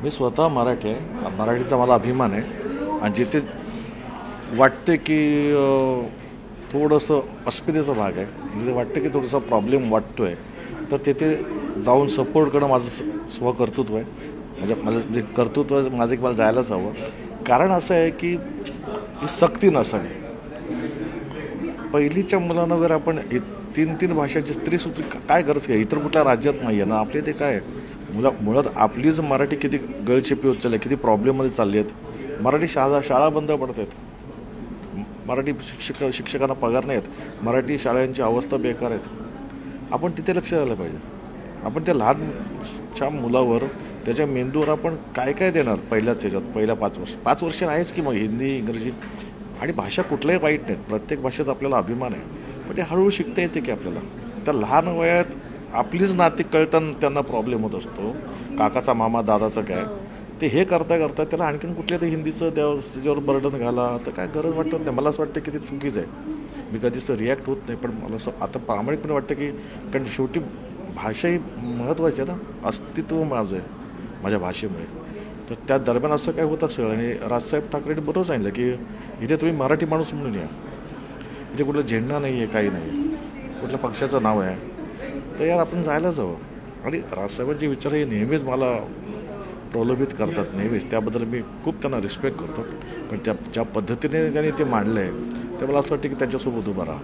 मी स्वतः मराठी आहे, मराठीचा मला अभिमान आहे आणि जिथे वाटते की थोडंसं अस्मितेचा भाग आहे, जिथे वाटतं की थोडंसं प्रॉब्लेम वाटतो आहे, तर तिथे जाऊन सपोर्ट करणं माझं स्वकर्तृत्व आहे. म्हणजे माझं जे कर्तृत्व आहे माझं की मला जायलाच हवं. कारण असं आहे की ही सक्ती नसावी. पहिलीच्या मुलांना जर आपण 3 भाषांची स्त्रीसूत्री काय गरज काय, इतर कुठल्या राज्यात नाही आहे ना. आपले ते काय मुळात आपलीच मराठी किती गळचेपी होत चालली आहे, किती प्रॉब्लेममध्ये चालली आहेत. मराठी शाळा बंद पडत आहेत, मराठी शिक्षकांना पगार नाही आहेत, मराठी शाळांची अवस्था बेकार आहेत. आपण तिथे लक्ष द्यायला पाहिजे. आपण त्या लहानच्या मुलावर त्याच्या मेंदूवर आपण काय काय देणार पहिल्याच ह्याच्यात, पहिल्या 5 वर्ष आहेच की मग हिंदी इंग्रजी. आणि भाषा कुठल्याही वाईट नाहीत, प्रत्येक भाषेचा आपल्याला अभिमान आहे. पण ते हळूहळू शिकता येते की आपल्याला. त्या लहान वयात आपलीच नाती कळताना त्यांना प्रॉब्लेम होत असतो, काकाचा मामा दादाचं काय. ते हे करता करता त्याला आणखीन कुठल्या तरी हिंदीचं त्याच्यावर बर्डन घाला, तर काय गरज वाटत नाही. मला असं वाटतं की ते चुकीचं आहे. मी कधीच रिॲक्ट होत नाही, पण मला असं आता प्रामाणिकपणे वाटतं की कारण शेवटी भाषा ही महत्त्वाची आहे ना, अस्तित्व माझं आहे माझ्या भाषेमुळे. तर त्या दरम्यान असं काय होत असेल. आणि राजसाहेब ठाकरेंनी बरोबर सांगितलं की इथे तुम्ही मराठी माणूस म्हणून या, इथे कुठलं झेंडा नाही आहे, काही नाही, कुठल्या पक्षाचं नाव आहे, तर यार आपण जायलाच हवं. आणि राजसाहेबांचे विचार हे नेहमीच मला प्रलोभित करतात, नेहमीच. त्याबद्दल मी खूप त्यांना रिस्पेक्ट करतो. कारण ज्या पद्धतीने त्यांनी ते मांडलं आहे, ते मला असं वाटतं की त्यांच्यासोबत उभं राहा.